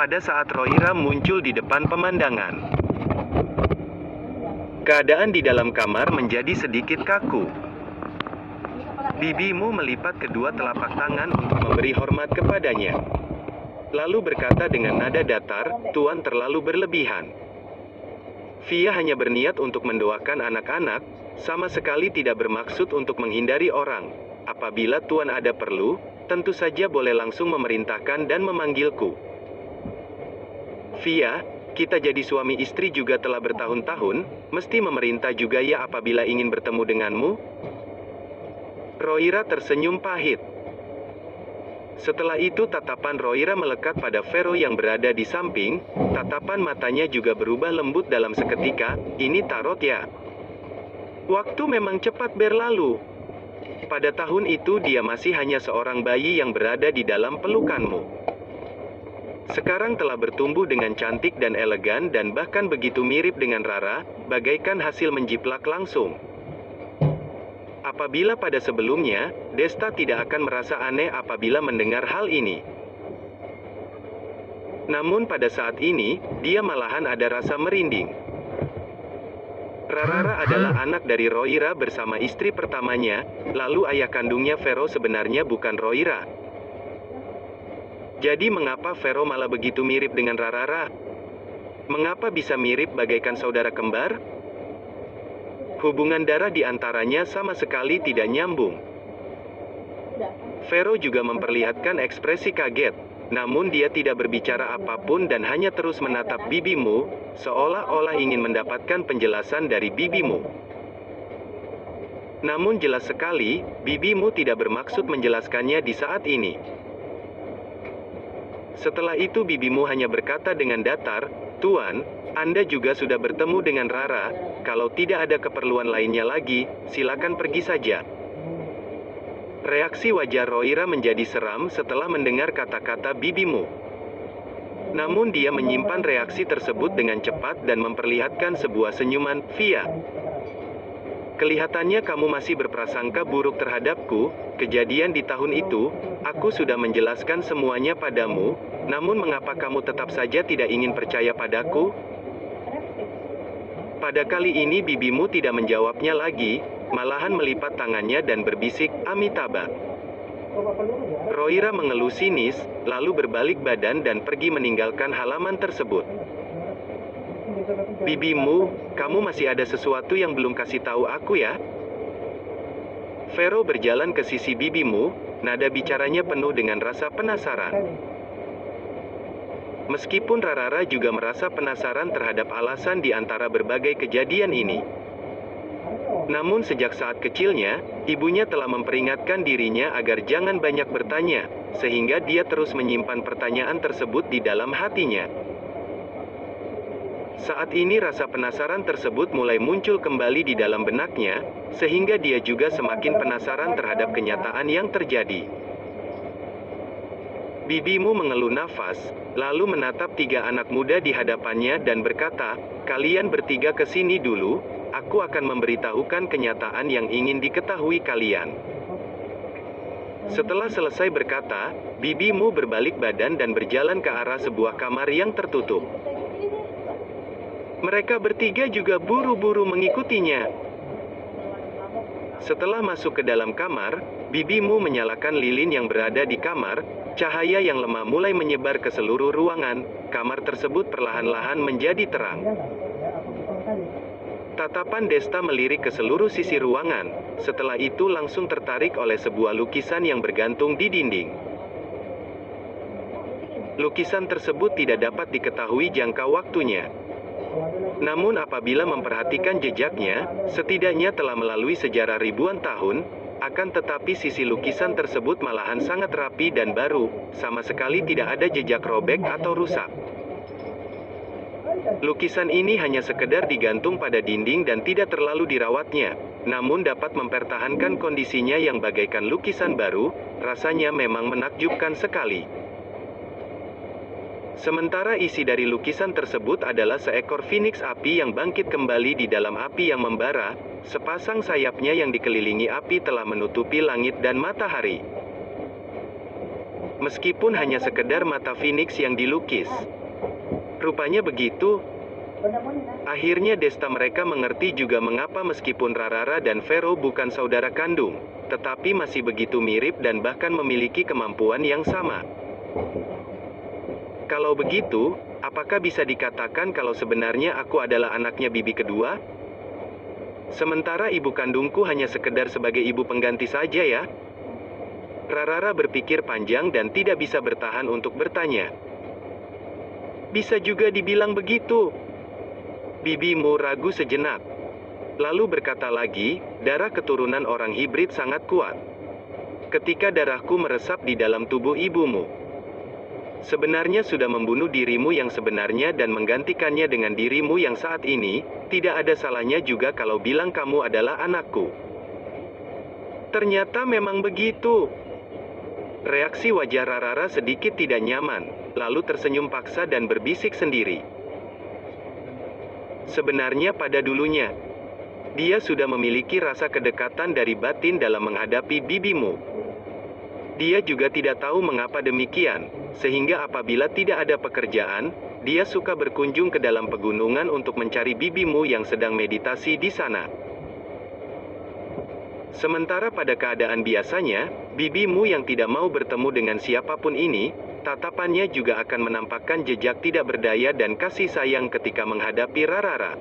pada saat Roira muncul di depan pemandangan. Keadaan di dalam kamar menjadi sedikit kaku. Bibimu melipat kedua telapak tangan untuk memberi hormat kepadanya. Lalu berkata dengan nada datar, "Tuan terlalu berlebihan. Via hanya berniat untuk mendoakan anak-anak, sama sekali tidak bermaksud untuk menghindari orang. Apabila Tuan ada perlu, tentu saja boleh langsung memerintahkan dan memanggilku." "Via, kita jadi suami istri juga telah bertahun-tahun, mesti memerintah juga ya apabila ingin bertemu denganmu?" Roira tersenyum pahit. Setelah itu tatapan Roira melekat pada Vero yang berada di samping, tatapan matanya juga berubah lembut dalam seketika. "Ini tarot ya? Waktu memang cepat berlalu. Pada tahun itu dia masih hanya seorang bayi yang berada di dalam pelukanmu. Sekarang telah bertumbuh dengan cantik dan elegan dan bahkan begitu mirip dengan Rara, bagaikan hasil menjiplak langsung. Apabila pada sebelumnya, Desta tidak akan merasa aneh apabila mendengar hal ini. Namun pada saat ini, dia malahan ada rasa merinding. Rara adalah anak dari Roira bersama istri pertamanya, lalu ayah kandungnya Vero sebenarnya bukan Roira. Jadi mengapa Vero malah begitu mirip dengan Rara? Mengapa bisa mirip bagaikan saudara kembar? Hubungan darah di antaranya sama sekali tidak nyambung." Vero juga memperlihatkan ekspresi kaget, namun dia tidak berbicara apapun dan hanya terus menatap bibimu, seolah-olah ingin mendapatkan penjelasan dari bibimu. Namun jelas sekali, bibimu tidak bermaksud menjelaskannya di saat ini. Setelah itu bibimu hanya berkata dengan datar, "Tuan, Anda juga sudah bertemu dengan Rara, kalau tidak ada keperluan lainnya lagi, silakan pergi saja." Reaksi wajah Roira menjadi seram setelah mendengar kata-kata bibimu. Namun dia menyimpan reaksi tersebut dengan cepat dan memperlihatkan sebuah senyuman. "Via, kelihatannya kamu masih berprasangka buruk terhadapku. Kejadian di tahun itu, aku sudah menjelaskan semuanya padamu, namun mengapa kamu tetap saja tidak ingin percaya padaku?" Pada kali ini bibimu tidak menjawabnya lagi, malahan melipat tangannya dan berbisik, "Amitabha." Roira mengelus sinis, lalu berbalik badan dan pergi meninggalkan halaman tersebut. "Bibimu, kamu masih ada sesuatu yang belum kasih tahu aku ya?" Vero berjalan ke sisi bibimu, nada bicaranya penuh dengan rasa penasaran. Meskipun Rara juga merasa penasaran terhadap alasan di antara berbagai kejadian ini. Namun sejak saat kecilnya, ibunya telah memperingatkan dirinya agar jangan banyak bertanya, sehingga dia terus menyimpan pertanyaan tersebut di dalam hatinya. Saat ini rasa penasaran tersebut mulai muncul kembali di dalam benaknya, sehingga dia juga semakin penasaran terhadap kenyataan yang terjadi. Bibimu mengeluh nafas, lalu menatap tiga anak muda di hadapannya dan berkata, "Kalian bertiga ke sini dulu, aku akan memberitahukan kenyataan yang ingin diketahui kalian." Setelah selesai berkata, bibimu berbalik badan dan berjalan ke arah sebuah kamar yang tertutup. Mereka bertiga juga buru-buru mengikutinya. Setelah masuk ke dalam kamar, bibimu menyalakan lilin yang berada di kamar. Cahaya yang lemah mulai menyebar ke seluruh ruangan. Kamar tersebut perlahan-lahan menjadi terang. Tatapan Desta melirik ke seluruh sisi ruangan. Setelah itu langsung tertarik oleh sebuah lukisan yang bergantung di dinding. Lukisan tersebut tidak dapat diketahui jangka waktunya. Namun apabila memperhatikan jejaknya, setidaknya telah melalui sejarah ribuan tahun, akan tetapi sisi lukisan tersebut malahan sangat rapi dan baru, sama sekali tidak ada jejak robek atau rusak. Lukisan ini hanya sekedar digantung pada dinding dan tidak terlalu dirawatnya, namun dapat mempertahankan kondisinya yang bagaikan lukisan baru, rasanya memang menakjubkan sekali. Sementara isi dari lukisan tersebut adalah seekor phoenix api yang bangkit kembali di dalam api yang membara, sepasang sayapnya yang dikelilingi api telah menutupi langit dan matahari. Meskipun hanya sekedar mata Phoenix yang dilukis. Rupanya begitu. Akhirnya Desta mereka mengerti juga mengapa meskipun Rarara dan Vero bukan saudara kandung, tetapi masih begitu mirip dan bahkan memiliki kemampuan yang sama. Kalau begitu, apakah bisa dikatakan kalau sebenarnya aku adalah anaknya bibi kedua? Sementara ibu kandungku hanya sekedar sebagai ibu pengganti saja ya? Rarara berpikir panjang dan tidak bisa bertahan untuk bertanya. Bisa juga dibilang begitu. Bibimu ragu sejenak. Lalu berkata lagi, darah keturunan orang hibrid sangat kuat. Ketika darahku meresap di dalam tubuh ibumu, sebenarnya sudah membunuh dirimu yang sebenarnya dan menggantikannya dengan dirimu yang saat ini, tidak ada salahnya juga kalau bilang kamu adalah anakku. Ternyata memang begitu. Reaksi wajah Rarara sedikit tidak nyaman, lalu tersenyum paksa dan berbisik sendiri. Sebenarnya pada dulunya, dia sudah memiliki rasa kedekatan dari batin dalam menghadapi bibimu. Dia juga tidak tahu mengapa demikian, sehingga apabila tidak ada pekerjaan, dia suka berkunjung ke dalam pegunungan untuk mencari bibimu yang sedang meditasi di sana. Sementara pada keadaan biasanya, bibimu yang tidak mau bertemu dengan siapapun ini, tatapannya juga akan menampakkan jejak tidak berdaya dan kasih sayang ketika menghadapi Rarara.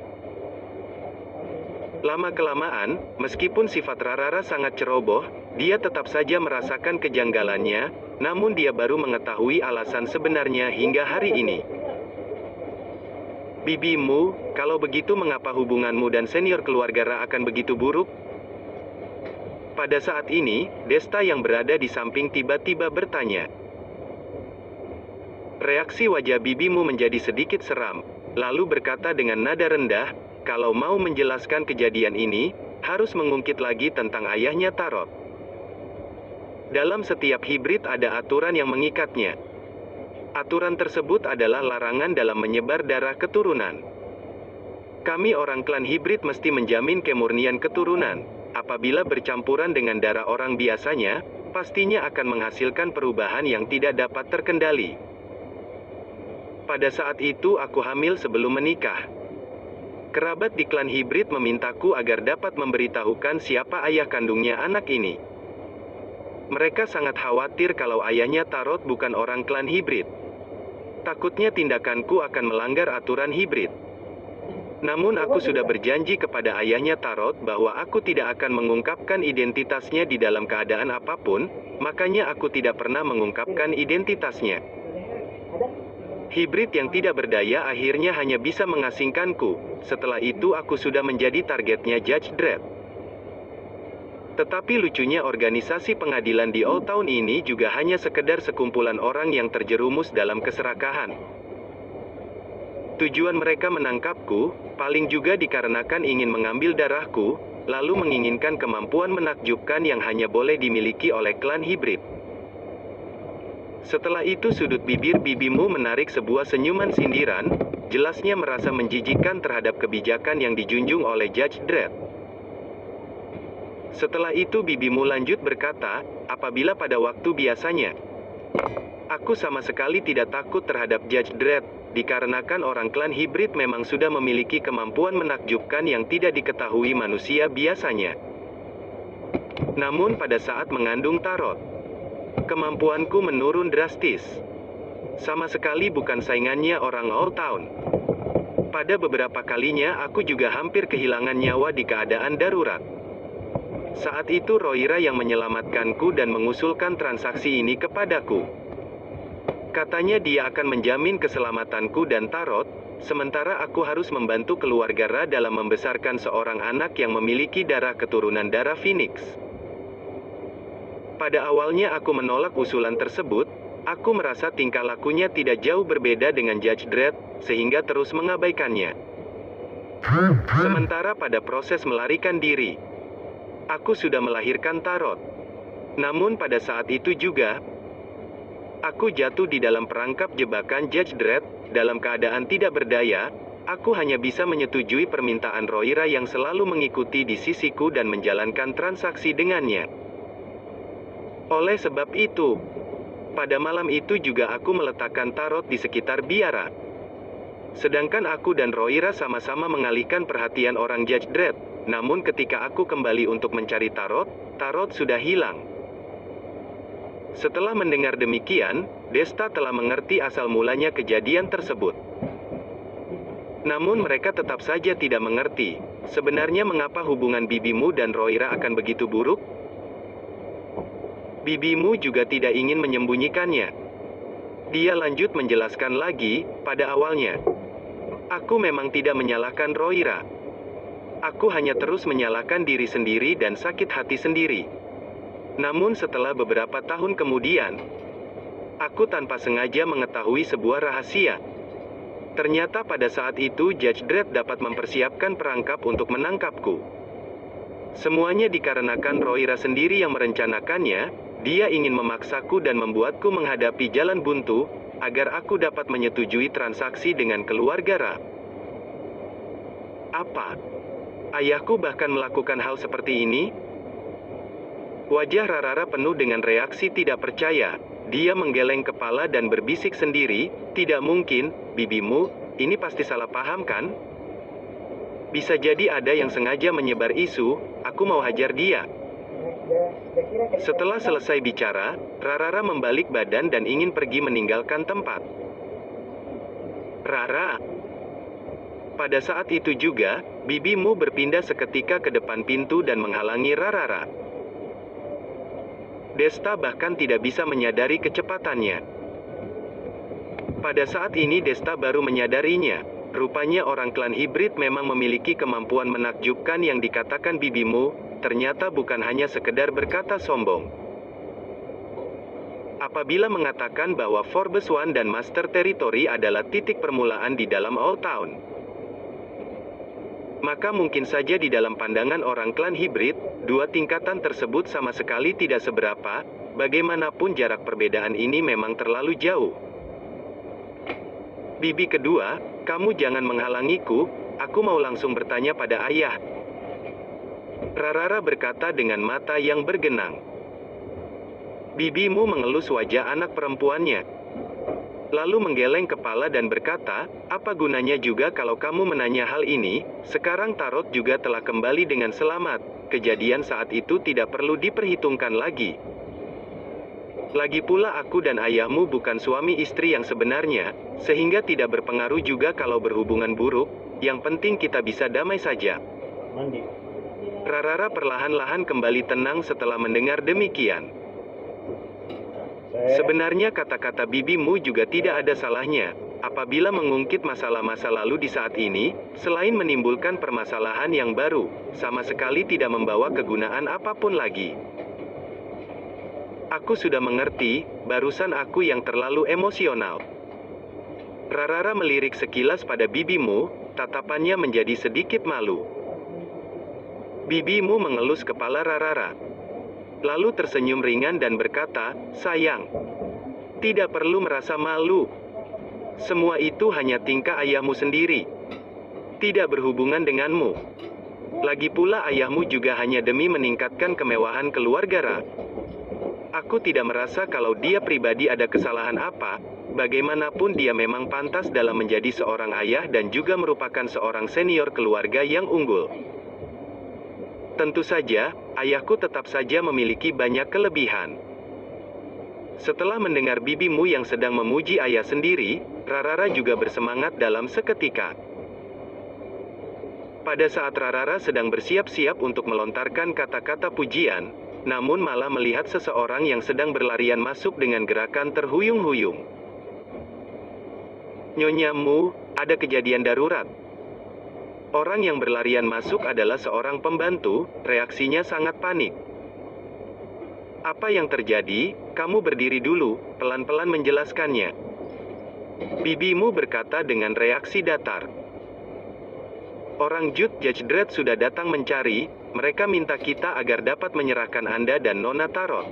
Lama-kelamaan, meskipun sifat Rarara sangat ceroboh, dia tetap saja merasakan kejanggalannya, namun dia baru mengetahui alasan sebenarnya hingga hari ini. Bibimu, kalau begitu mengapa hubunganmu dan senior keluarga Ra akan begitu buruk? Pada saat ini, Desta yang berada di samping tiba-tiba bertanya. Reaksi wajah bibimu menjadi sedikit seram, lalu berkata dengan nada rendah, kalau mau menjelaskan kejadian ini, harus mengungkit lagi tentang ayahnya Tarot. Dalam setiap hibrid ada aturan yang mengikatnya. Aturan tersebut adalah larangan dalam menyebar darah keturunan. Kami orang klan hibrid mesti menjamin kemurnian keturunan. Apabila bercampuran dengan darah orang biasanya, pastinya akan menghasilkan perubahan yang tidak dapat terkendali. Pada saat itu aku hamil sebelum menikah. Kerabat di klan hibrid memintaku agar dapat memberitahukan siapa ayah kandungnya anak ini. Mereka sangat khawatir kalau ayahnya Tarot bukan orang klan hibrid. Takutnya tindakanku akan melanggar aturan hibrid. Namun aku sudah berjanji kepada ayahnya Tarot bahwa aku tidak akan mengungkapkan identitasnya di dalam keadaan apapun, makanya aku tidak pernah mengungkapkan identitasnya. Hibrid yang tidak berdaya akhirnya hanya bisa mengasingkanku. Setelah itu aku sudah menjadi targetnya Judge Dredd. Tetapi lucunya organisasi pengadilan di Old Town ini juga hanya sekedar sekumpulan orang yang terjerumus dalam keserakahan. Tujuan mereka menangkapku, paling juga dikarenakan ingin mengambil darahku, lalu menginginkan kemampuan menakjubkan yang hanya boleh dimiliki oleh klan hibrid. Setelah itu sudut bibir bibimu menarik sebuah senyuman sindiran, jelasnya merasa menjijikkan terhadap kebijakan yang dijunjung oleh Judge Dredd. Setelah itu bibimu lanjut berkata, apabila pada waktu biasanya, aku sama sekali tidak takut terhadap Judge Dredd, dikarenakan orang klan hibrid memang sudah memiliki kemampuan menakjubkan yang tidak diketahui manusia biasanya. Namun pada saat mengandung Tarot, kemampuanku menurun drastis. Sama sekali bukan saingannya orang Old Town. Pada beberapa kalinya aku juga hampir kehilangan nyawa di keadaan darurat. Saat itu Roira yang menyelamatkanku dan mengusulkan transaksi ini kepadaku. Katanya dia akan menjamin keselamatanku dan Tarot, sementara aku harus membantu keluarga Ra dalam membesarkan seorang anak yang memiliki darah keturunan darah Phoenix. Pada awalnya aku menolak usulan tersebut, aku merasa tingkah lakunya tidak jauh berbeda dengan Judge Dredd, sehingga terus mengabaikannya. Sementara pada proses melarikan diri, aku sudah melahirkan Tarot. Namun pada saat itu juga, aku jatuh di dalam perangkap jebakan Judge Dredd. Dalam keadaan tidak berdaya, aku hanya bisa menyetujui permintaan Roira yang selalu mengikuti di sisiku dan menjalankan transaksi dengannya. Oleh sebab itu, Pada malam itu juga aku meletakkan tarot di sekitar biara. Sedangkan aku dan Roira sama-sama mengalihkan perhatian orang Judge Dredd. Namun ketika aku kembali untuk mencari tarot, tarot sudah hilang. Setelah mendengar demikian, Desta telah mengerti asal mulanya kejadian tersebut. Namun mereka tetap saja tidak mengerti, sebenarnya mengapa hubungan bibimu dan Roira akan begitu buruk? Bibimu juga tidak ingin menyembunyikannya. Dia lanjut menjelaskan lagi, pada awalnya. Aku memang tidak menyalahkan Roira. Aku hanya terus menyalahkan diri sendiri dan sakit hati sendiri. Namun setelah beberapa tahun kemudian, aku tanpa sengaja mengetahui sebuah rahasia. Ternyata pada saat itu Judge Dredd dapat mempersiapkan perangkap untuk menangkapku. Semuanya dikarenakan Roira sendiri yang merencanakannya. Dia ingin memaksaku dan membuatku menghadapi jalan buntu, agar aku dapat menyetujui transaksi dengan keluarga Ra. Apa? Ayahku bahkan melakukan hal seperti ini? Wajah Rarara penuh dengan reaksi tidak percaya. Dia menggeleng kepala dan berbisik sendiri, tidak mungkin, bibimu, ini pasti salah paham kan? Bisa jadi ada yang sengaja menyebar isu, aku mau hajar dia. Setelah selesai bicara, Rarara membalik badan dan ingin pergi meninggalkan tempat. Rara. Pada saat itu juga, bibimu berpindah seketika ke depan pintu dan menghalangi Rarara. Desta bahkan tidak bisa menyadari kecepatannya. Pada saat ini Desta baru menyadarinya. Rupanya orang klan hibrid memang memiliki kemampuan menakjubkan yang dikatakan bibimu, ternyata bukan hanya sekedar berkata sombong. Apabila mengatakan bahwa Forbes One dan Master Territory adalah titik permulaan di dalam Old Town, maka mungkin saja di dalam pandangan orang klan hibrid, dua tingkatan tersebut sama sekali tidak seberapa, bagaimanapun jarak perbedaan ini memang terlalu jauh. Bibi kedua, kamu jangan menghalangiku, aku mau langsung bertanya pada ayah. Rarara berkata dengan mata yang bergenang. Bibimu mengelus wajah anak perempuannya. Lalu menggeleng kepala dan berkata, apa gunanya juga kalau kamu menanya hal ini, sekarang tarot juga telah kembali dengan selamat, kejadian saat itu tidak perlu diperhitungkan lagi. Lagi pula aku dan ayahmu bukan suami istri yang sebenarnya, sehingga tidak berpengaruh juga kalau berhubungan buruk, yang penting kita bisa damai saja. Rarara perlahan-lahan kembali tenang setelah mendengar demikian. Sebenarnya kata-kata bibimu juga tidak ada salahnya, apabila mengungkit masalah-masa lalu di saat ini, selain menimbulkan permasalahan yang baru, sama sekali tidak membawa kegunaan apapun lagi. Aku sudah mengerti, barusan aku yang terlalu emosional. Rarara melirik sekilas pada bibimu, tatapannya menjadi sedikit malu. Bibimu mengelus kepala Rarara. Lalu tersenyum ringan dan berkata, sayang, tidak perlu merasa malu. Semua itu hanya tingkah ayahmu sendiri. Tidak berhubungan denganmu. Lagi pula ayahmu juga hanya demi meningkatkan kemewahan keluarga Ra. Aku tidak merasa kalau dia pribadi ada kesalahan apa, bagaimanapun dia memang pantas dalam menjadi seorang ayah dan juga merupakan seorang senior keluarga yang unggul. Tentu saja, ayahku tetap saja memiliki banyak kelebihan. Setelah mendengar bibimu yang sedang memuji ayah sendiri, Rarara juga bersemangat dalam seketika. Pada saat Rarara sedang bersiap-siap untuk melontarkan kata-kata pujian, namun malah melihat seseorang yang sedang berlarian masuk dengan gerakan terhuyung-huyung. Nyonyamu, ada kejadian darurat. Orang yang berlarian masuk adalah seorang pembantu, reaksinya sangat panik. Apa yang terjadi? Kamu berdiri dulu, pelan-pelan menjelaskannya. Bibimu berkata dengan reaksi datar. Orang Judge Dredd sudah datang mencari, mereka minta kita agar dapat menyerahkan Anda dan Nona Tarot.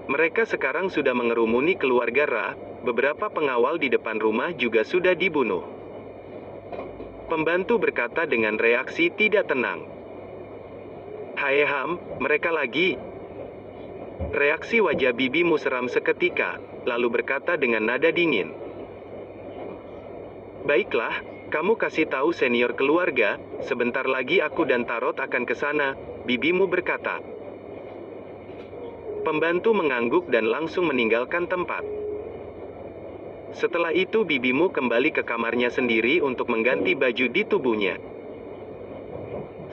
Mereka sekarang sudah mengerumuni keluarga Ra, beberapa pengawal di depan rumah juga sudah dibunuh. Pembantu berkata dengan reaksi tidak tenang. Hai Ham, mereka lagi. Reaksi wajah bibimu seram seketika, lalu berkata dengan nada dingin. Baiklah, kamu kasih tahu senior keluarga, sebentar lagi aku dan Tarot akan ke sana, bibimu berkata. Pembantu mengangguk dan langsung meninggalkan tempat. Setelah itu bibimu kembali ke kamarnya sendiri untuk mengganti baju di tubuhnya.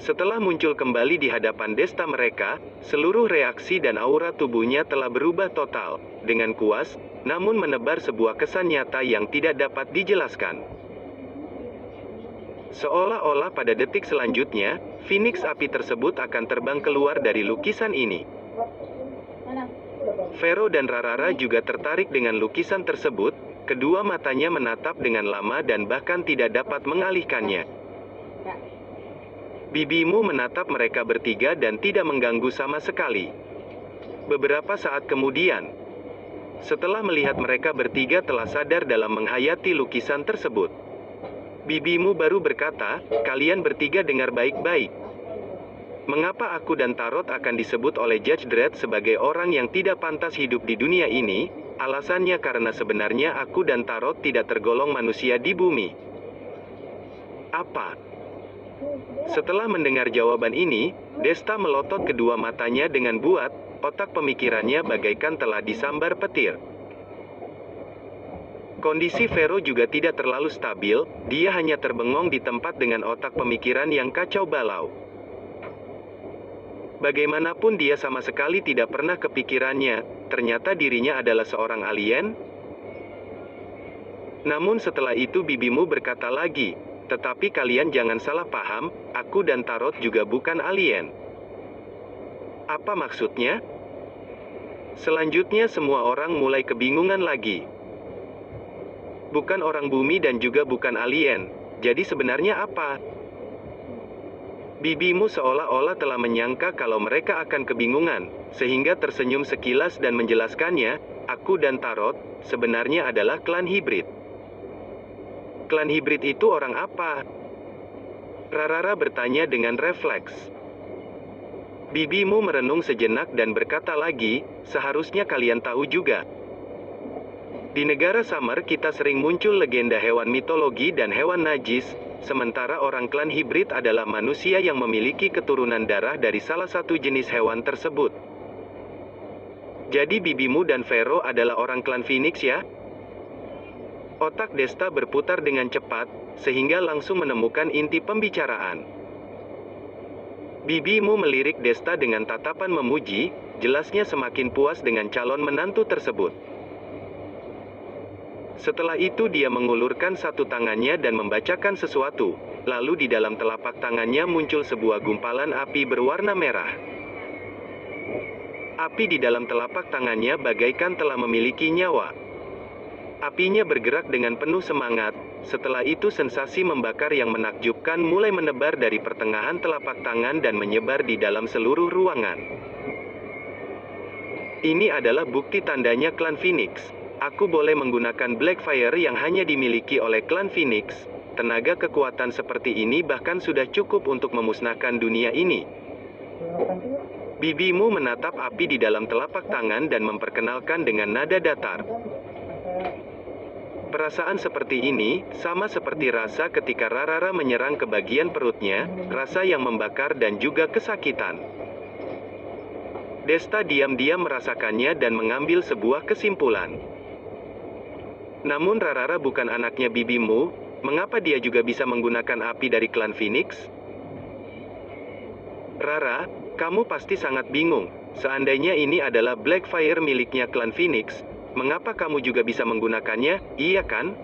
Setelah muncul kembali di hadapan Desta mereka, seluruh reaksi dan aura tubuhnya telah berubah total, dengan kuas, namun menebar sebuah kesan nyata yang tidak dapat dijelaskan. Seolah-olah pada detik selanjutnya, Phoenix api tersebut akan terbang keluar dari lukisan ini. Vero dan Rarara juga tertarik dengan lukisan tersebut, kedua matanya menatap dengan lama dan bahkan tidak dapat mengalihkannya. Bibimu menatap mereka bertiga dan tidak mengganggu sama sekali. Beberapa saat kemudian, setelah melihat mereka bertiga telah sadar dalam menghayati lukisan tersebut, bibimu baru berkata, kalian bertiga dengar baik-baik. Mengapa aku dan Tarot akan disebut oleh Judge Dredd sebagai orang yang tidak pantas hidup di dunia ini? Alasannya karena sebenarnya aku dan Tarot tidak tergolong manusia di bumi. Apa? Setelah mendengar jawaban ini, Desta melotot kedua matanya dengan buat, otak pemikirannya bagaikan telah disambar petir. Kondisi Vero juga tidak terlalu stabil, dia hanya terbengong di tempat dengan otak pemikiran yang kacau balau. Bagaimanapun dia sama sekali tidak pernah kepikirannya, ternyata dirinya adalah seorang alien. Namun setelah itu bibimu berkata lagi, tetapi kalian jangan salah paham, aku dan Tarot juga bukan alien. Apa maksudnya? Selanjutnya semua orang mulai kebingungan lagi. Bukan orang bumi dan juga bukan alien, jadi sebenarnya apa? Bibimu seolah-olah telah menyangka kalau mereka akan kebingungan, sehingga tersenyum sekilas dan menjelaskannya, aku dan Tarot, sebenarnya adalah klan hibrid. Klan hibrid itu orang apa? Rarara bertanya dengan refleks. Bibimu merenung sejenak dan berkata lagi, seharusnya kalian tahu juga. Di negara Summer kita sering muncul legenda hewan mitologi dan hewan najis, sementara orang klan hibrid adalah manusia yang memiliki keturunan darah dari salah satu jenis hewan tersebut. Jadi bibimu dan Vero adalah orang klan Phoenix ya? Otak Desta berputar dengan cepat, sehingga langsung menemukan inti pembicaraan. Bibimu melirik Desta dengan tatapan memuji, jelasnya semakin puas dengan calon menantu tersebut. Setelah itu dia mengulurkan satu tangannya dan membacakan sesuatu, lalu di dalam telapak tangannya muncul sebuah gumpalan api berwarna merah. Api di dalam telapak tangannya bagaikan telah memiliki nyawa. Apinya bergerak dengan penuh semangat, setelah itu sensasi membakar yang menakjubkan mulai menebar dari pertengahan telapak tangan dan menyebar di dalam seluruh ruangan. Ini adalah bukti tandanya klan Phoenix. Aku boleh menggunakan Blackfire yang hanya dimiliki oleh klan Phoenix. Tenaga kekuatan seperti ini bahkan sudah cukup untuk memusnahkan dunia ini. Bibimu menatap api di dalam telapak tangan dan memperkenalkan dengan nada datar. Perasaan seperti ini, sama seperti rasa ketika Rarara menyerang ke bagian perutnya, rasa yang membakar dan juga kesakitan. Desta diam-diam merasakannya dan mengambil sebuah kesimpulan. Namun Rarara bukan anaknya bibimu, mengapa dia juga bisa menggunakan api dari klan Phoenix? Rara, kamu pasti sangat bingung, seandainya ini adalah Blackfire miliknya klan Phoenix, mengapa kamu juga bisa menggunakannya, iya kan?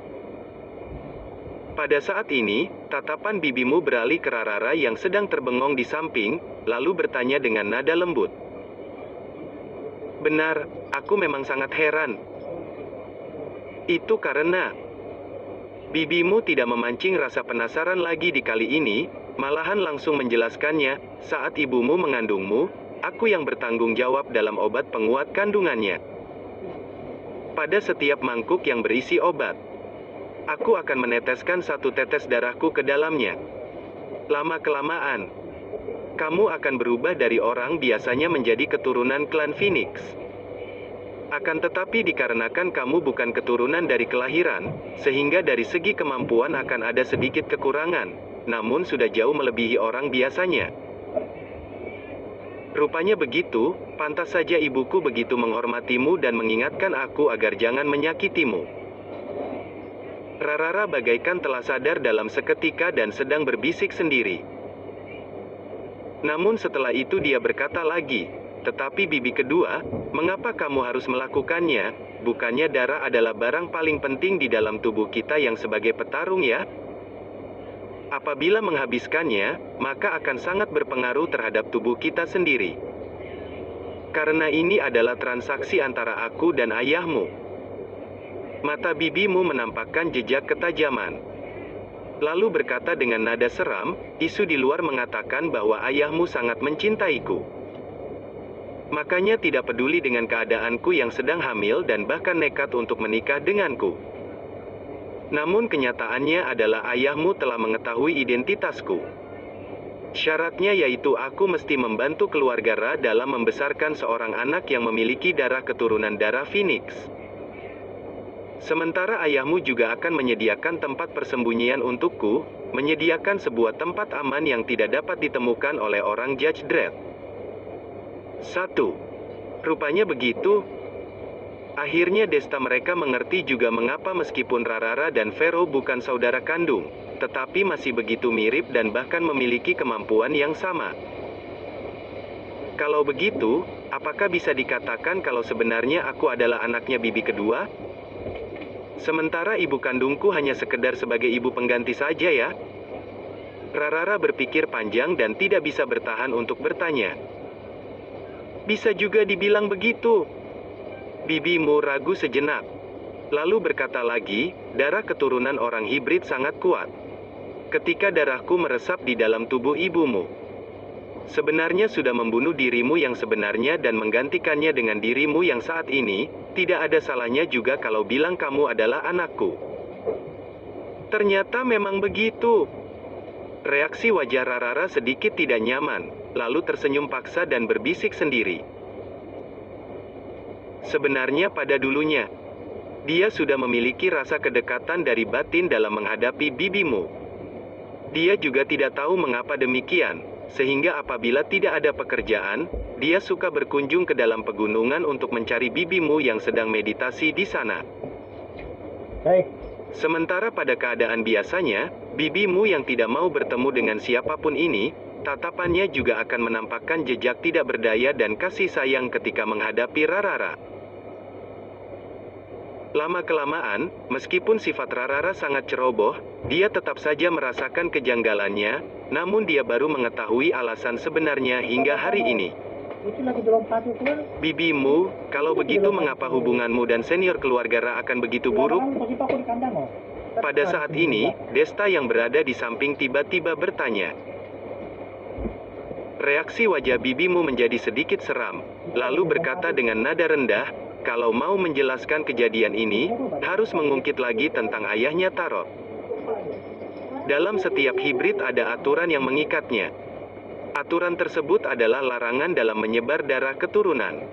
Pada saat ini, tatapan bibimu beralih ke Rarara yang sedang terbengong di samping, lalu bertanya dengan nada lembut. Benar, aku memang sangat heran. Itu karena bibimu tidak memancing rasa penasaran lagi di kali ini, malahan langsung menjelaskannya, saat ibumu mengandungmu, aku yang bertanggung jawab dalam obat penguat kandungannya. Pada setiap mangkuk yang berisi obat, aku akan meneteskan satu tetes darahku ke dalamnya. Lama-kelamaan, kamu akan berubah dari orang biasanya menjadi keturunan klan Phoenix. Akan tetapi dikarenakan kamu bukan keturunan dari kelahiran, sehingga dari segi kemampuan akan ada sedikit kekurangan, namun sudah jauh melebihi orang biasanya. Rupanya begitu, pantas saja ibuku begitu menghormatimu dan mengingatkan aku agar jangan menyakitimu. Rarara bagaikan telah sadar dalam seketika dan sedang berbisik sendiri. Namun setelah itu dia berkata lagi, "Tetapi bibi kedua, mengapa kamu harus melakukannya? Bukannya darah adalah barang paling penting di dalam tubuh kita yang sebagai petarung ya? Apabila menghabiskannya, maka akan sangat berpengaruh terhadap tubuh kita sendiri. Karena ini adalah transaksi antara aku dan ayahmu." Mata bibimu menampakkan jejak ketajaman. Lalu berkata dengan nada seram, "Isu di luar mengatakan bahwa ayahmu sangat mencintaiku. Makanya tidak peduli dengan keadaanku yang sedang hamil dan bahkan nekat untuk menikah denganku. Namun kenyataannya adalah ayahmu telah mengetahui identitasku. Syaratnya yaitu aku mesti membantu keluarga Ra dalam membesarkan seorang anak yang memiliki darah keturunan darah Phoenix. Sementara ayahmu juga akan menyediakan tempat persembunyian untukku, menyediakan sebuah tempat aman yang tidak dapat ditemukan oleh orang Judge Dredd." 1. Rupanya begitu. Akhirnya Desta mereka mengerti juga mengapa meskipun Rarara dan Vero bukan saudara kandung, tetapi masih begitu mirip dan bahkan memiliki kemampuan yang sama. Kalau begitu, apakah bisa dikatakan kalau sebenarnya aku adalah anaknya bibi kedua? Sementara ibu kandungku hanya sekedar sebagai ibu pengganti saja ya? Rarara berpikir panjang dan tidak bisa bertahan untuk bertanya. "Bisa juga dibilang begitu." Bibimu ragu sejenak. Lalu berkata lagi, "Darah keturunan orang hibrid sangat kuat. Ketika darahku meresap di dalam tubuh ibumu, sebenarnya sudah membunuh dirimu yang sebenarnya dan menggantikannya dengan dirimu yang saat ini, tidak ada salahnya juga kalau bilang kamu adalah anakku." Ternyata memang begitu. Reaksi wajah Rarara sedikit tidak nyaman, lalu tersenyum paksa dan berbisik sendiri. Sebenarnya pada dulunya, dia sudah memiliki rasa kedekatan dari batin dalam menghadapi bibimu. Dia juga tidak tahu mengapa demikian, sehingga apabila tidak ada pekerjaan, dia suka berkunjung ke dalam pegunungan untuk mencari bibimu yang sedang meditasi di sana. Sementara pada keadaan biasanya, bibimu yang tidak mau bertemu dengan siapapun ini, tatapannya juga akan menampakkan jejak tidak berdaya dan kasih sayang ketika menghadapi Rarara. Lama-kelamaan, meskipun sifat Rarara sangat ceroboh, dia tetap saja merasakan kejanggalannya, namun dia baru mengetahui alasan sebenarnya hingga hari ini. "Bibimu, kalau begitu mengapa hubunganmu dan senior keluarga Ra akan begitu buruk?" Pada saat ini, Desta yang berada di samping tiba-tiba bertanya. Reaksi wajah bibimu menjadi sedikit seram, lalu berkata dengan nada rendah, "Kalau mau menjelaskan kejadian ini, harus mengungkit lagi tentang ayahnya Tarot. Dalam setiap hibrid ada aturan yang mengikatnya. Aturan tersebut adalah larangan dalam menyebar darah keturunan.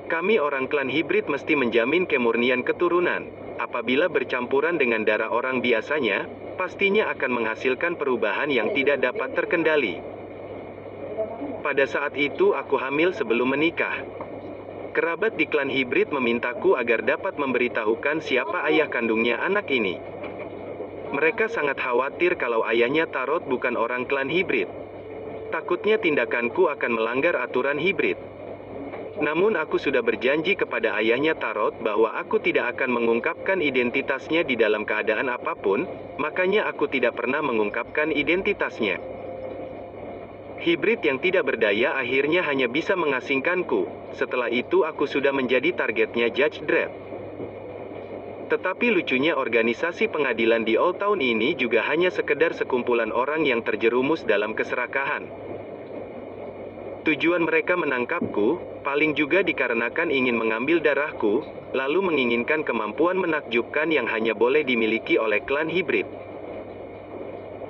Kami orang klan hibrid mesti menjamin kemurnian keturunan. Apabila bercampuran dengan darah orang biasanya, pastinya akan menghasilkan perubahan yang tidak dapat terkendali. Pada saat itu aku hamil sebelum menikah. Kerabat di klan hibrid memintaku agar dapat memberitahukan siapa ayah kandungnya anak ini. Mereka sangat khawatir kalau ayahnya Tarot bukan orang klan hibrid. Takutnya tindakanku akan melanggar aturan hibrid. Namun aku sudah berjanji kepada ayahnya Tarot bahwa aku tidak akan mengungkapkan identitasnya di dalam keadaan apapun, makanya aku tidak pernah mengungkapkan identitasnya. Hibrid yang tidak berdaya akhirnya hanya bisa mengasingkanku. Setelah itu aku sudah menjadi targetnya Judge Dredd. Tetapi lucunya organisasi pengadilan di Old Town ini juga hanya sekedar sekumpulan orang yang terjerumus dalam keserakahan. Tujuan mereka menangkapku, paling juga dikarenakan ingin mengambil darahku, lalu menginginkan kemampuan menakjubkan yang hanya boleh dimiliki oleh klan hibrid.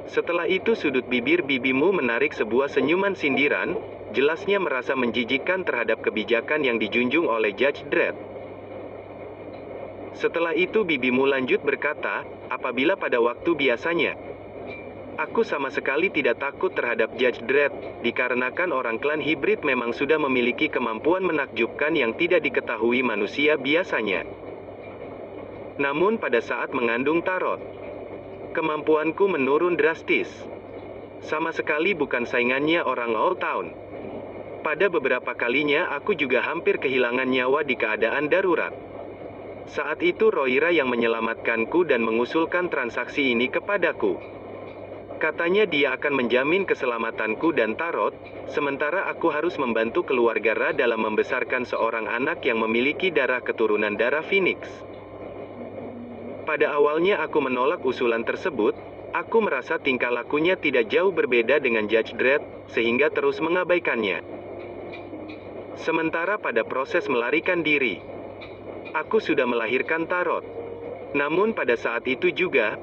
Setelah itu sudut bibir bibimu menarik sebuah senyuman sindiran, jelasnya merasa menjijikkan terhadap kebijakan yang dijunjung oleh Judge Dredd. Setelah itu bibimu lanjut berkata, apabila pada waktu biasanya, aku sama sekali tidak takut terhadap Judge Dredd, dikarenakan orang klan hibrid memang sudah memiliki kemampuan menakjubkan yang tidak diketahui manusia biasanya. Namun pada saat mengandung Tarot, kemampuanku menurun drastis. Sama sekali bukan saingannya orang Old Town. Pada beberapa kalinya aku juga hampir kehilangan nyawa di keadaan darurat. Saat itu Roira yang menyelamatkanku dan mengusulkan transaksi ini kepadaku. Katanya dia akan menjamin keselamatanku dan Tarot, sementara aku harus membantu keluarga Ra dalam membesarkan seorang anak yang memiliki darah keturunan darah Phoenix. Pada awalnya aku menolak usulan tersebut, aku merasa tingkah lakunya tidak jauh berbeda dengan Judge Dredd, sehingga terus mengabaikannya. Sementara pada proses melarikan diri, aku sudah melahirkan Tarot. Namun pada saat itu juga,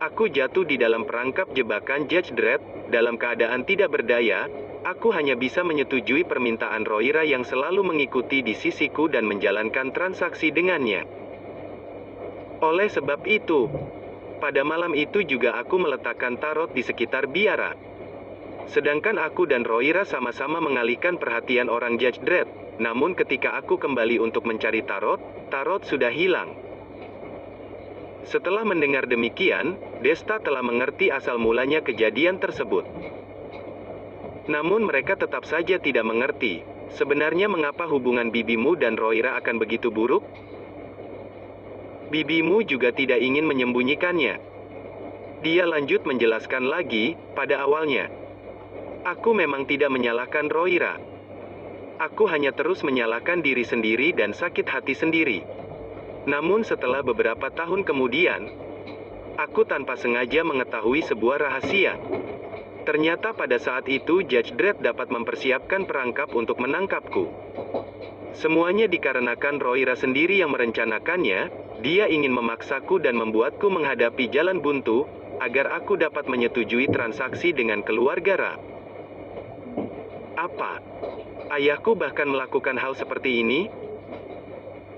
aku jatuh di dalam perangkap jebakan Judge Dredd. Dalam keadaan tidak berdaya, aku hanya bisa menyetujui permintaan Roira yang selalu mengikuti di sisiku dan menjalankan transaksi dengannya. Oleh sebab itu, pada malam itu juga aku meletakkan Tarot di sekitar biara. Sedangkan aku dan Roira sama-sama mengalihkan perhatian orang Judge Dredd. Namun ketika aku kembali untuk mencari Tarot, Tarot sudah hilang. Setelah mendengar demikian, Desta telah mengerti asal mulanya kejadian tersebut. Namun mereka tetap saja tidak mengerti, sebenarnya mengapa hubungan bibimu dan Roira akan begitu buruk? Bibimu juga tidak ingin menyembunyikannya. Dia lanjut menjelaskan lagi, pada awalnya, aku memang tidak menyalahkan Roira. Aku hanya terus menyalahkan diri sendiri dan sakit hati sendiri. Namun setelah beberapa tahun kemudian, aku tanpa sengaja mengetahui sebuah rahasia. Ternyata pada saat itu Judge Dredd dapat mempersiapkan perangkap untuk menangkapku. Semuanya dikarenakan Roira sendiri yang merencanakannya. Dia ingin memaksaku dan membuatku menghadapi jalan buntu, agar aku dapat menyetujui transaksi dengan keluarga Ra. Apa? Ayahku bahkan melakukan hal seperti ini?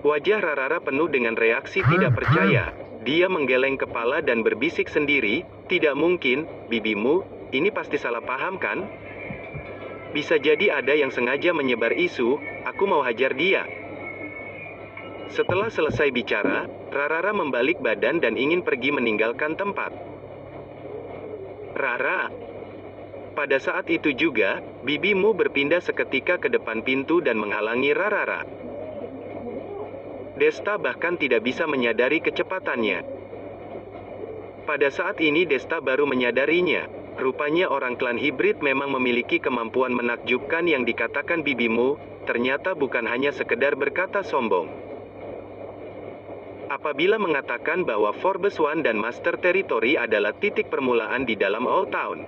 Wajah Rarara penuh dengan reaksi tidak percaya. Dia menggeleng kepala dan berbisik sendiri, tidak mungkin, bibimu, ini pasti salah paham kan? Bisa jadi ada yang sengaja menyebar isu, aku mau hajar dia. Setelah selesai bicara, Rarara membalik badan dan ingin pergi meninggalkan tempat. Rara. Pada saat itu juga, bibimu berpindah seketika ke depan pintu dan menghalangi Rarara. Desta bahkan tidak bisa menyadari kecepatannya. Pada saat ini Desta baru menyadarinya. Rupanya orang klan hibrid memang memiliki kemampuan menakjubkan yang dikatakan bibimu, ternyata bukan hanya sekedar berkata sombong. Apabila mengatakan bahwa Forbes One dan Master Territory adalah titik permulaan di dalam Old Town,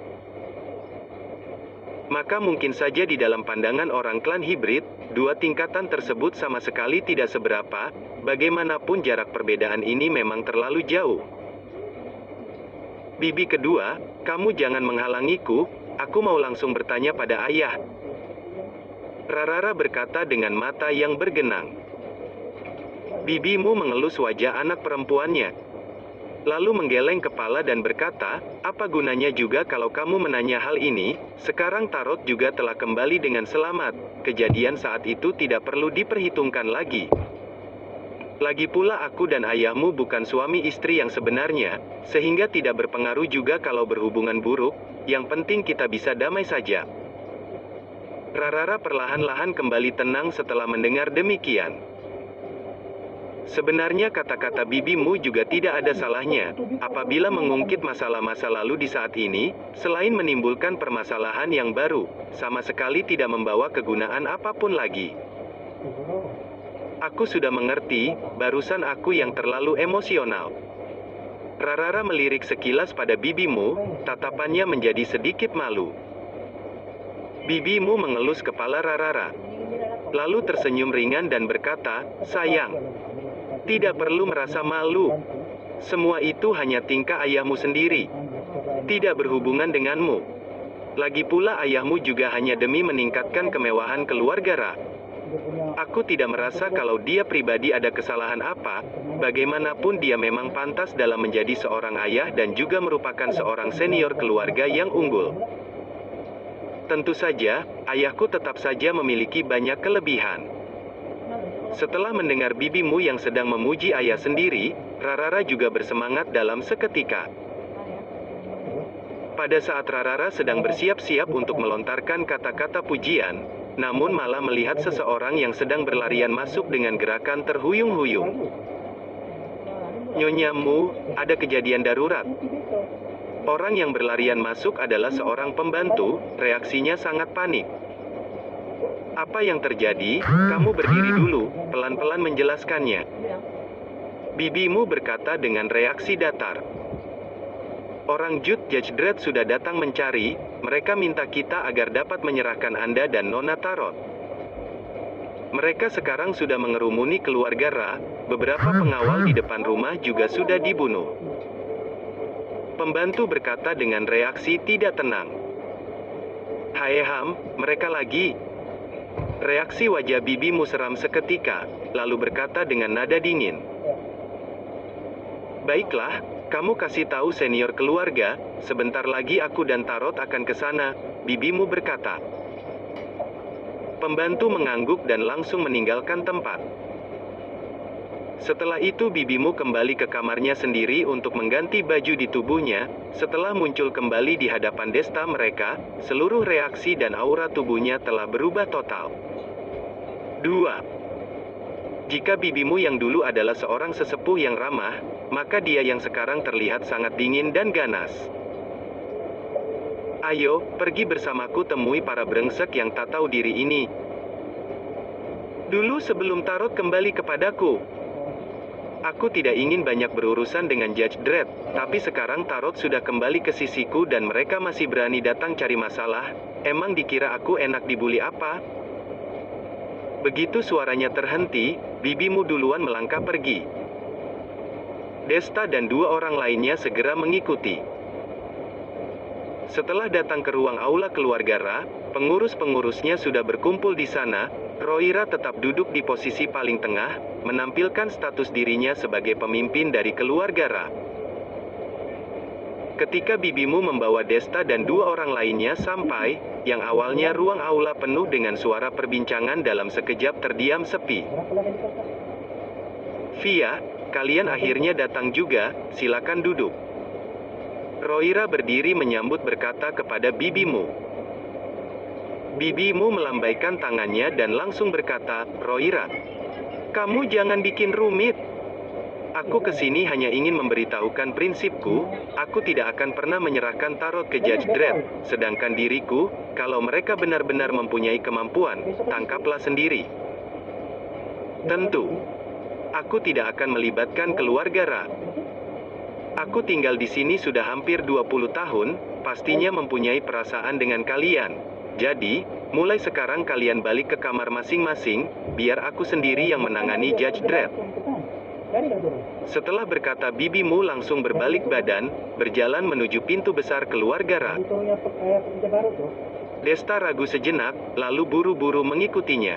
maka mungkin saja di dalam pandangan orang klan hibrid, dua tingkatan tersebut sama sekali tidak seberapa. Bagaimanapun jarak perbedaan ini memang terlalu jauh. Bibi kedua, kamu jangan menghalangiku, aku mau langsung bertanya pada ayah. Rarara berkata dengan mata yang bergenang. Bibimu mengelus wajah anak perempuannya. Lalu menggeleng kepala dan berkata, apa gunanya juga kalau kamu menanya hal ini, sekarang Tarot juga telah kembali dengan selamat, kejadian saat itu tidak perlu diperhitungkan lagi. Lagi pula aku dan ayahmu bukan suami istri yang sebenarnya, sehingga tidak berpengaruh juga kalau berhubungan buruk, yang penting kita bisa damai saja. Rarara perlahan-lahan kembali tenang setelah mendengar demikian. Sebenarnya kata-kata bibimu juga tidak ada salahnya, apabila mengungkit masalah masa lalu di saat ini, selain menimbulkan permasalahan yang baru, sama sekali tidak membawa kegunaan apapun lagi. Aku sudah mengerti, barusan aku yang terlalu emosional. Rarara melirik sekilas pada bibimu, tatapannya menjadi sedikit malu. Bibimu mengelus kepala Rarara, lalu tersenyum ringan dan berkata, sayang. Tidak perlu merasa malu. Semua itu hanya tingkah ayahmu sendiri. Tidak berhubungan denganmu. Lagi pula ayahmu juga hanya demi meningkatkan kemewahan keluarga Ra. Aku tidak merasa kalau dia pribadi ada kesalahan apa. Bagaimanapun dia memang pantas dalam menjadi seorang ayah dan juga merupakan seorang senior keluarga yang unggul. Tentu saja, ayahku tetap saja memiliki banyak kelebihan. Setelah mendengar bibimu yang sedang memuji ayah sendiri, Rarara juga bersemangat dalam seketika. Pada saat Rarara sedang bersiap-siap untuk melontarkan kata-kata pujian, namun malah melihat seseorang yang sedang berlarian masuk dengan gerakan terhuyung-huyung. Nyonya Mu, ada kejadian darurat. Orang yang berlarian masuk adalah seorang pembantu, reaksinya sangat panik. Apa yang terjadi? Kamu berdiri dulu, pelan-pelan menjelaskannya. Bibimu berkata dengan reaksi datar. Orang Judge Dredd sudah datang mencari, mereka minta kita agar dapat menyerahkan Anda dan Nona Tarot. Mereka sekarang sudah mengerumuni keluarga Ra, beberapa pengawal di depan rumah juga sudah dibunuh. Pembantu berkata dengan reaksi tidak tenang. Hai Ham, mereka lagi. Reaksi wajah bibimu seram seketika, lalu berkata dengan nada dingin. Baiklah, kamu kasih tahu senior keluarga, sebentar lagi aku dan Tarot akan ke sana, bibimu berkata. Pembantu mengangguk dan langsung meninggalkan tempat. Setelah itu bibimu kembali ke kamarnya sendiri untuk mengganti baju di tubuhnya. Setelah muncul kembali di hadapan Desta mereka, seluruh reaksi dan aura tubuhnya telah berubah total. 2. Jika bibimu yang dulu adalah seorang sesepuh yang ramah, maka dia yang sekarang terlihat sangat dingin dan ganas. Ayo, pergi bersamaku temui para brengsek yang tak tahu diri ini. Dulu sebelum Tarot kembali kepadaku. Aku tidak ingin banyak berurusan dengan Judge Dredd, tapi sekarang Tarot sudah kembali ke sisiku dan mereka masih berani datang cari masalah. Emang dikira aku enak dibully apa? Begitu suaranya terhenti, bibimu duluan melangkah pergi. Desta dan 2 orang lainnya segera mengikuti. Setelah datang ke ruang aula keluarga Ra, pengurus-pengurusnya sudah berkumpul di sana. Roira tetap duduk di posisi paling tengah, menampilkan status dirinya sebagai pemimpin dari keluarga Ra. Ketika bibimu membawa Desta dan 2 orang lainnya sampai, yang awalnya ruang aula penuh dengan suara perbincangan dalam sekejap terdiam sepi. Via, kalian akhirnya datang juga, silakan duduk. Roira berdiri menyambut berkata kepada bibimu. Bibimu melambaikan tangannya dan langsung berkata, Roira, kamu jangan bikin rumit. Aku kesini hanya ingin memberitahukan prinsipku, aku tidak akan pernah menyerahkan Tarot ke Judge Dredd, sedangkan diriku, kalau mereka benar-benar mempunyai kemampuan, tangkaplah sendiri. Tentu, aku tidak akan melibatkan keluarga Ra. Aku tinggal di sini sudah hampir 20 tahun, pastinya mempunyai perasaan dengan kalian. Jadi, mulai sekarang kalian balik ke kamar masing-masing, biar aku sendiri yang menangani Judge Dredd. Setelah berkata bibimu langsung berbalik badan, berjalan menuju pintu besar keluarga Ra. Desta ragu sejenak, lalu buru-buru mengikutinya.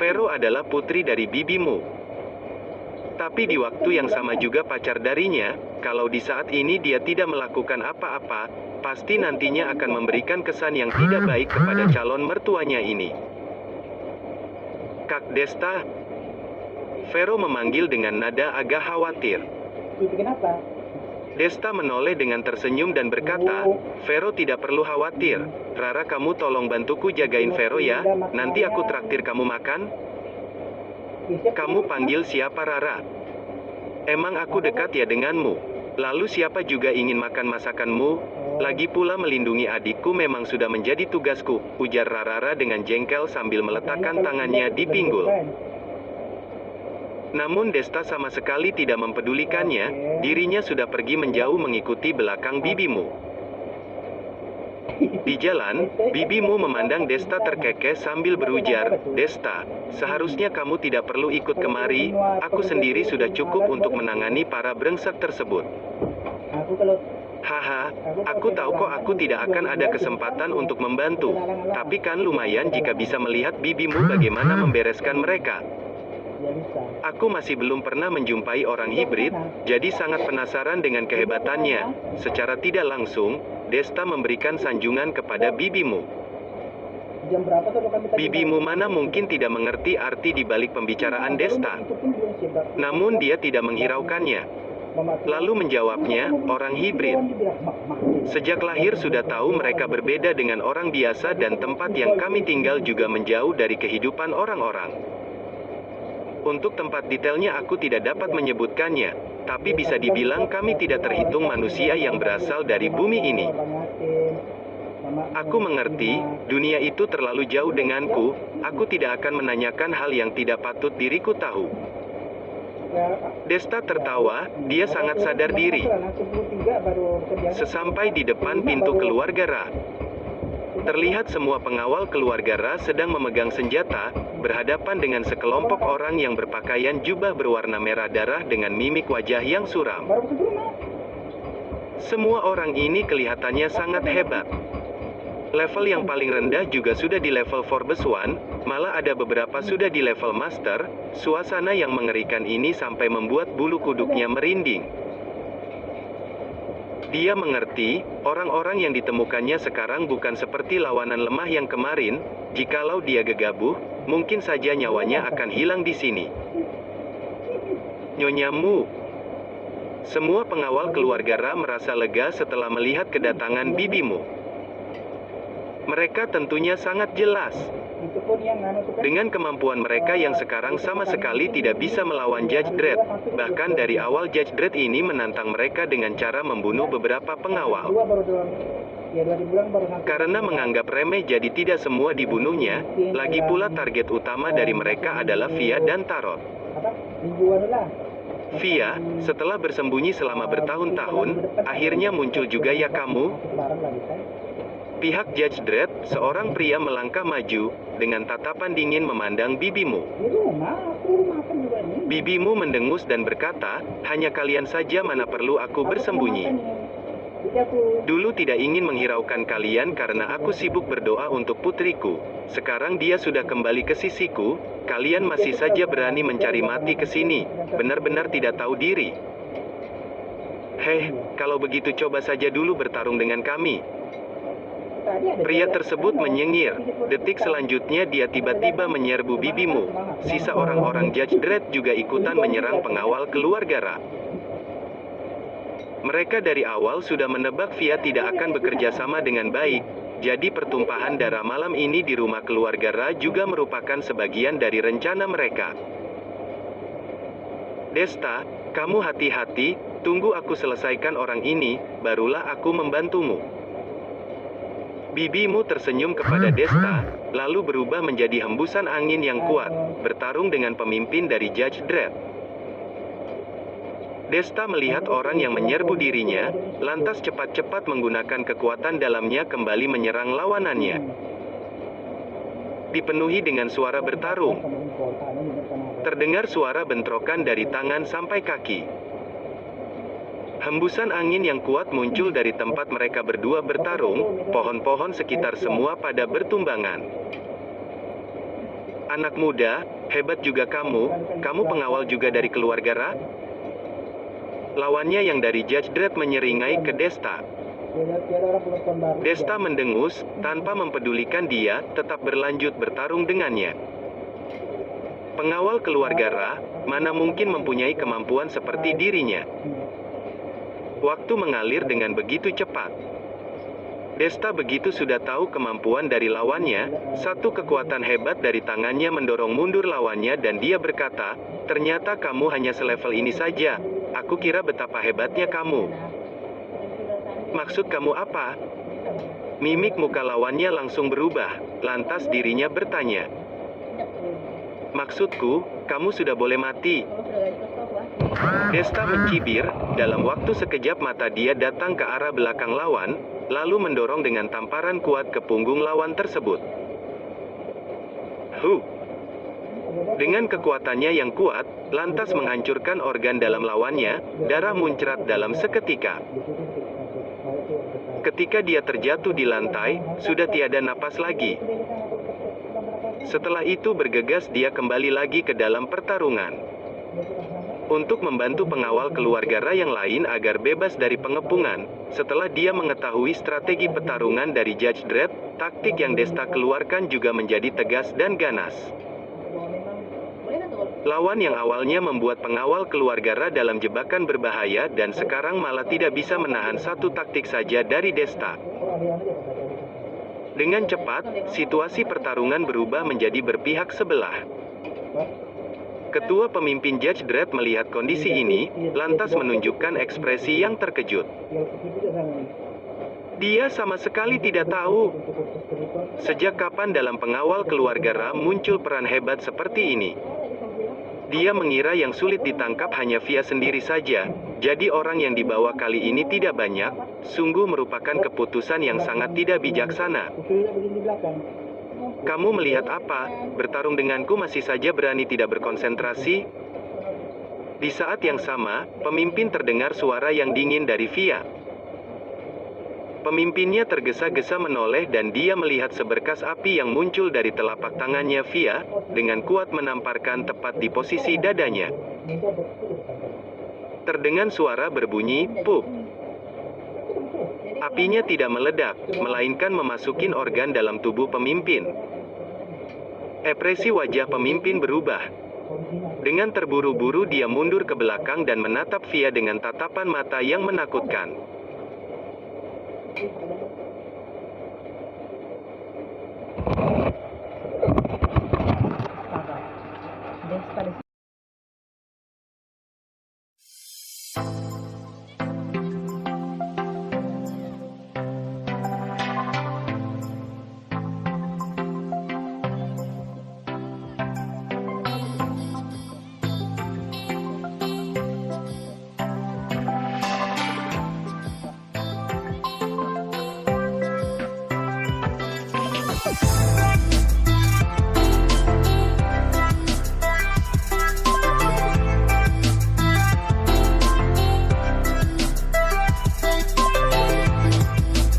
Vero adalah putri dari bibimu. Tapi di waktu yang sama juga pacar darinya, kalau di saat ini dia tidak melakukan apa-apa, pasti nantinya akan memberikan kesan yang tidak baik kepada calon mertuanya ini. Kak Desta, Vero memanggil dengan nada agak khawatir. Desta menoleh dengan tersenyum dan berkata, Vero tidak perlu khawatir. Rara, kamu tolong bantuku jagain Vero ya, nanti aku traktir kamu makan. Kamu panggil siapa Rara? Emang aku dekat ya denganmu? Lalu siapa juga ingin makan masakanmu? Lagi pula melindungi adikku memang sudah menjadi tugasku, ujar Rara dengan jengkel sambil meletakkan tangannya di pinggul. Namun Desta sama sekali tidak mempedulikannya, dirinya sudah pergi menjauh mengikuti belakang bibimu. Di jalan, bibimu memandang Desta terkekeh sambil berujar, Desta, seharusnya kamu tidak perlu ikut kemari, aku sendiri sudah cukup untuk menangani para brengsek tersebut. Haha, aku tahu kok aku tidak akan ada kesempatan untuk membantu. Tapi kan lumayan jika bisa melihat bibimu bagaimana membereskan mereka. Aku masih belum pernah menjumpai orang hibrid, jadi sangat penasaran dengan kehebatannya. Secara tidak langsung, Desta memberikan sanjungan kepada bibimu. Bibimu mana mungkin tidak mengerti arti di balik pembicaraan Desta. Namun dia tidak menghiraukannya. Lalu menjawabnya, orang hibrid. Sejak lahir sudah tahu mereka berbeda dengan orang biasa dan tempat yang kami tinggal juga menjauh dari kehidupan orang-orang. Untuk tempat detailnya aku tidak dapat menyebutkannya, tapi bisa dibilang kami tidak terhitung manusia yang berasal dari bumi ini. Aku mengerti, dunia itu terlalu jauh denganku, aku tidak akan menanyakan hal yang tidak patut diriku tahu. Desta tertawa, dia sangat sadar diri. Sesampai di depan pintu keluarga Ra, terlihat semua pengawal keluarga Ra sedang memegang senjata, berhadapan dengan sekelompok orang yang berpakaian jubah berwarna merah darah dengan mimik wajah yang suram. Semua orang ini kelihatannya sangat hebat. Level yang paling rendah juga sudah di level Forbes One, malah ada beberapa sudah di level Master. Suasana yang mengerikan ini sampai membuat bulu kuduknya merinding. Dia mengerti, orang-orang yang ditemukannya sekarang bukan seperti lawanan lemah yang kemarin. Jikalau dia gegabah, mungkin saja nyawanya akan hilang di sini. Nyonya Mu. Semua pengawal keluarga Ra merasa lega setelah melihat kedatangan bibimu. Mereka tentunya sangat jelas. Dengan kemampuan mereka yang sekarang sama sekali tidak bisa melawan Judge Dredd. Bahkan dari awal Judge Dredd ini menantang mereka dengan cara membunuh beberapa pengawal. Karena menganggap remeh jadi tidak semua dibunuhnya, lagi pula target utama dari mereka adalah Via dan Tarot. Via, setelah bersembunyi selama bertahun-tahun, akhirnya muncul juga ya kamu? Pihak Judge Dredd, seorang pria melangkah maju, dengan tatapan dingin memandang bibimu. Bibimu mendengus dan berkata, hanya kalian saja mana perlu aku bersembunyi. Dulu tidak ingin menghiraukan kalian karena aku sibuk berdoa untuk putriku. Sekarang dia sudah kembali ke sisiku, kalian masih saja berani mencari mati ke sini, benar-benar tidak tahu diri. Heh, kalau begitu coba saja dulu bertarung dengan kami. Pria tersebut menyengir. Detik selanjutnya dia tiba-tiba menyerbu bibimu. Sisa orang-orang Judge Dredd juga ikutan menyerang pengawal keluarga Ra. Mereka dari awal sudah menebak Via tidak akan bekerja sama dengan baik. Jadi pertumpahan darah malam ini di rumah keluarga Ra juga merupakan sebagian dari rencana mereka. Desta, kamu hati-hati, tunggu aku selesaikan orang ini, barulah aku membantumu. Bibimu tersenyum kepada Desta, lalu berubah menjadi hembusan angin yang kuat, bertarung dengan pemimpin dari Judge Dredd. Desta melihat orang yang menyerbu dirinya, lantas cepat-cepat menggunakan kekuatan dalamnya kembali menyerang lawanannya. Dipenuhi dengan suara bertarung. Terdengar suara bentrokan dari tangan sampai kaki. Hembusan angin yang kuat muncul dari tempat mereka berdua bertarung, pohon-pohon sekitar semua pada bertumbangan. Anak muda, hebat juga kamu pengawal juga dari keluarga Ra? Lawannya yang dari Judge Dredd menyeringai ke Desta. Desta mendengus, tanpa mempedulikan dia, tetap berlanjut bertarung dengannya. Pengawal keluarga Ra, mana mungkin mempunyai kemampuan seperti dirinya. Waktu mengalir dengan begitu cepat. Desta begitu sudah tahu kemampuan dari lawannya, satu kekuatan hebat dari tangannya mendorong mundur lawannya dan dia berkata, ternyata kamu hanya selevel ini saja, aku kira betapa hebatnya kamu. Maksud kamu apa? Mimik muka lawannya langsung berubah, lantas dirinya bertanya. Maksudku, kamu sudah boleh mati. Desta mencibir, dalam waktu sekejap mata dia datang ke arah belakang lawan, lalu mendorong dengan tamparan kuat ke punggung lawan tersebut. Dengan kekuatannya yang kuat, lantas menghancurkan organ dalam lawannya, darah muncrat dalam seketika. Ketika dia terjatuh di lantai, sudah tiada napas lagi. Setelah itu bergegas dia kembali lagi ke dalam pertarungan. Untuk membantu pengawal keluarga Ra yang lain agar bebas dari pengepungan, setelah dia mengetahui strategi pertarungan dari Judge Dredd, taktik yang Desta keluarkan juga menjadi tegas dan ganas. Lawan yang awalnya membuat pengawal keluarga Ra dalam jebakan berbahaya dan sekarang malah tidak bisa menahan satu taktik saja dari Desta. Dengan cepat, situasi pertarungan berubah menjadi berpihak sebelah. Ketua pemimpin Judge Dredd melihat kondisi ini, lantas menunjukkan ekspresi yang terkejut. Dia sama sekali tidak tahu sejak kapan dalam pengawal keluarga Ra muncul peran hebat seperti ini. Dia mengira yang sulit ditangkap hanya Via sendiri saja, jadi orang yang dibawa kali ini tidak banyak, sungguh merupakan keputusan yang sangat tidak bijaksana. Kamu melihat apa? Bertarung denganku masih saja berani tidak berkonsentrasi? Di saat yang sama, pemimpin terdengar suara yang dingin dari Via. Pemimpinnya tergesa-gesa menoleh dan dia melihat seberkas api yang muncul dari telapak tangannya Via, dengan kuat menamparkan tepat di posisi dadanya. Terdengar suara berbunyi, "Pup." Apinya tidak meledak, melainkan memasukin organ dalam tubuh pemimpin. Ekspresi wajah pemimpin berubah. Dengan terburu-buru dia mundur ke belakang dan menatap Via dengan tatapan mata yang menakutkan.